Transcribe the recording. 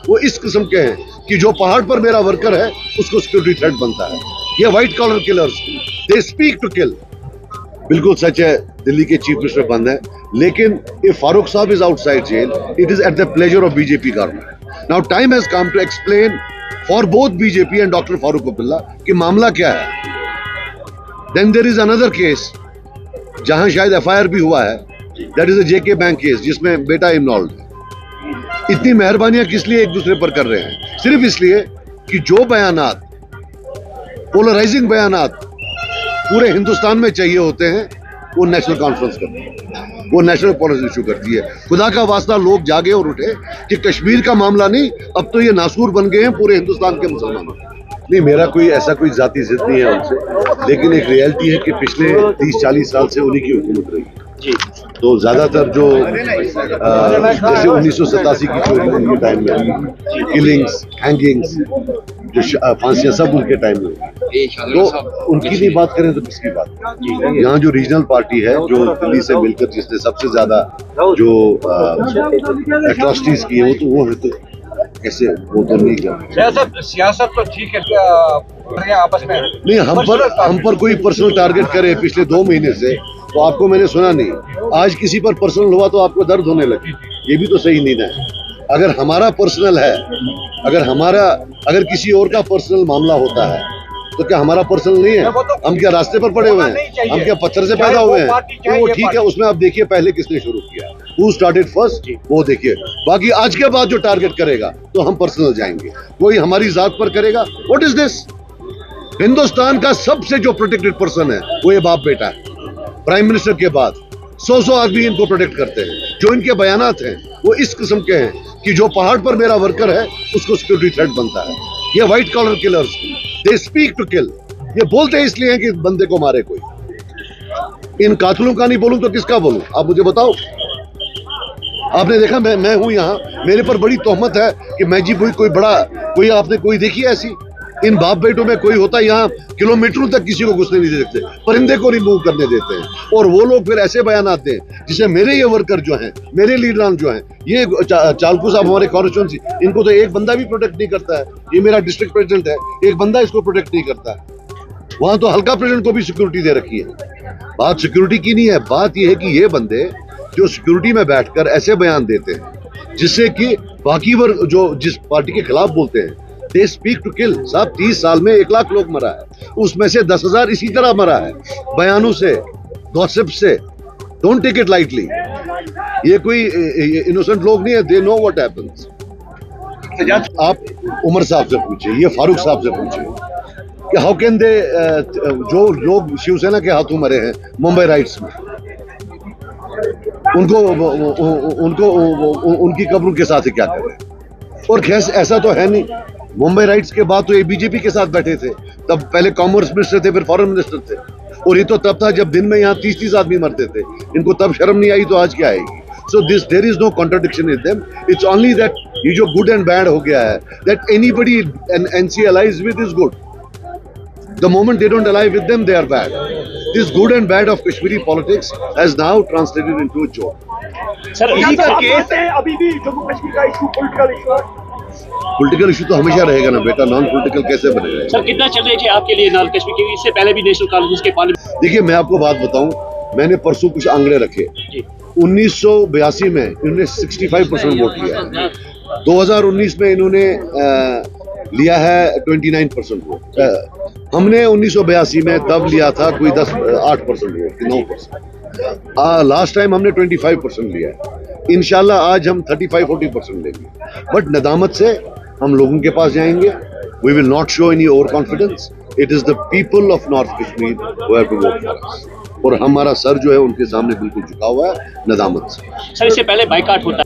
वो इस किस्म के हैं कि जो पहाड़ पर मेरा वर्कर है उसको सिक्योरिटी थ्रेट बनता है। ये white collar killers, they speak to kill. बिल्कुल सच है, दिल्ली के चीफ मिनिस्टर बंद है, लेकिन इफ फारूक साहब is outside jail, it is at the pleasure of BJP government. Now time has come to explain for both BJP and doctor Farooq Abdullah कि मामला क्या है। Then there is another case जहां शायद एफआईआर भी हुआ है, that is a JK bank case जिसमें बेटा इन्वॉल्व है। इतनी मेहरबानियां किस लिए एक दूसरे पर कर रहे हैं? सिर्फ इसलिए कि जो बयानात, पोलराइजिंग बयानात पूरे हिंदुस्तान में चाहिए होते हैं, वो नेशनल कॉन्फ्रेंस करती है, वो नेशनल पॉलिसी इशू करती है। खुदा का वास्ता लोग जागे और उठे कि कश्मीर का मामला नहीं, अब तो ये नासूर बन गए हैं पूरे हिंदुस्तान के मुसलमानों। नहीं, मेरा कोई ऐसा कोई जाती जिद नहीं है उनसे, लेकिन एक रियलिटी है कि पिछले 30-40 साल से उन्हीं की हुकूमत रही जी। तो ज्यादातर जो जैसे 1987 की चोरी उनके टाइम में हुई, किलिंग्स, हैंगिंग्स, जो फांसियां, सब उनके टाइम में। तो उनकी नहीं बात करें तो किसकी बात? यहाँ जो रीजनल पार्टी है जो दिल्ली से मिलकर जिसने सबसे ज्यादा जो एट्रॉसिटीज की है, वो है, तो कैसे वो तो नहीं कर सियासत तो ठीक है आपस में नहीं, हम पर कोई पर्सनल टारगेट करे पिछले 2 महीने से तो आपको मैंने सुना नहीं। आज किसी पर पर्सनल हुआ तो आपको दर्द होने लगे, ये भी तो सही नहीं है। अगर हमारा पर्सनल है, अगर किसी और का पर्सनल मामला होता है तो क्या हमारा पर्सनल नहीं है? हम क्या रास्ते पर पड़े हुए हैं? हम क्या पत्थर से पैदा हुए हैं? तो वो ठीक है, उसमें आप देखिए पहले किसने शुरू किया, हु स्टार्टेड फर्स्ट, वो देखिए। बाकी आज के बाद जो टारगेट करेगा तो हम पर्सनल जाएंगे, कोई हमारी जात पर करेगा। What is this? हिंदुस्तान का सबसे जो प्रोटेक्टेड पर्सन है वो ये बाप बेटा है। प्राइम मिनिस्टर के बाद 100 आदमी इनको प्रोटेक्ट करते हैं। जो इनके बयानात हैं वो इस किस्म के हैं कि जो पहाड़ पर मेरा वर्कर है उसको सिक्योरिटी थ्रेट बनता है। ये white collar killers, they speak to kill. ये बोलते इसलिए हैं कि बंदे को मारे कोई। इन कातिलों का नहीं बोलूं तो किसका बोलूं? आप मुझे बताओ। आपने देखा मैं हूं यहाँ, मेरे पर बड़ी तोहमत है कि मैं जी कोई आपने कोई देखी ऐसी? इन बाप बेटों में कोई होता यहाँ किलोमीटरों तक किसी को घुसने नहीं देते, परिंदे को रिमूव करने देते हैं। और वो लोग फिर ऐसे बयानात दें जिसे मेरे ये वर्कर जो हैं, मेरे लीडरान जो हैं, ये चालकू साहब हमारे कॉन्स्टिट्यूंसी, इनको तो एक बंदा भी प्रोटेक्ट नहीं करता है। ये मेरा डिस्ट्रिक्ट प्रेसिडेंट है, एक बंदा इसको प्रोटेक्ट नहीं करता है। वहां तो हल्का प्रेसिडेंट को भी सिक्योरिटी दे रखी है। बात सिक्योरिटी की नहीं है, बात यह है कि ये बंदे जो सिक्योरिटी में बैठकर ऐसे बयान देते हैं जिससे कि बाकी वर्ग जो जिस पार्टी के खिलाफ बोलते हैं, दे स्पीक टू किल। साहब 30 साल में 1 लाख लोग मरा है, उसमें से 10,000 इसी तरह मरा है, बयानों से, गॉसिप से। Don't take it lightly. ये कोई इनोसेंट लोग नहीं है, दे नो व्हाट हैपेंस। आप उमर साहब से पूछिए, ये फारूक साहब से पूछिए कि हाउ कैन दे, जो लोग शिवसेना के हाथों मरे हैं मुंबई राइट्स में, उनकी कब्रों के साथ ही क्या करें? और खैर ऐसा तो है नहीं, मुंबई राइट्स के बाद तो ये बीजेपी के साथ बैठे थे, तब पहले कॉमर्स मिनिस्टर थे, फिर फॉरेन मिनिस्टर थे। और ये तो तब था जब दिन में यहाँ 30-30 आदमी मरते थे। इनको तब शर्म नहीं आई तो आज क्या आएगी? So there is no contradiction in them. It's only that ये जो गुड एंड बैड हो गया है, that anybody NC aligns with is good, the moment they don't ally with them, they are bad. This good and bad of Kashmiri politics has now translated into a joke. Sir, अभी भी जम्मू कश्मीर का issue political issue है। Political issue तो हमेशा रहेगा ना बेटा, non political कैसे बनेगा? सर, कितना चैलेंज है आपके लिए नॉन कश्मीर की? इससे पहले भी नेशनल कॉलेज के पार्लियामेंट। देखिए, मैं आपको बात बताऊं, मैंने परसों कुछ आंकड़े रखे। 1982 में इन्होंने 65% वोट लिया, 2019 में इन्होंने लिया है 29% वोट। हमने 1982 में तब लिया था कोई 8% वोट, 9%। लास्ट टाइम हमने 25% लिया है। इंशाल्लाह आज हम 35-40% लेंगे। बट नदामत से हम लोगों के पास जाएंगे। We will not show any over confidence. It is the people of north Kashmir who have to vote for us. और हमारा सर जो है उनके सामने बिल्कुल झुका हुआ है नदामत से। सर, इससे पहले बाइकाट होता है।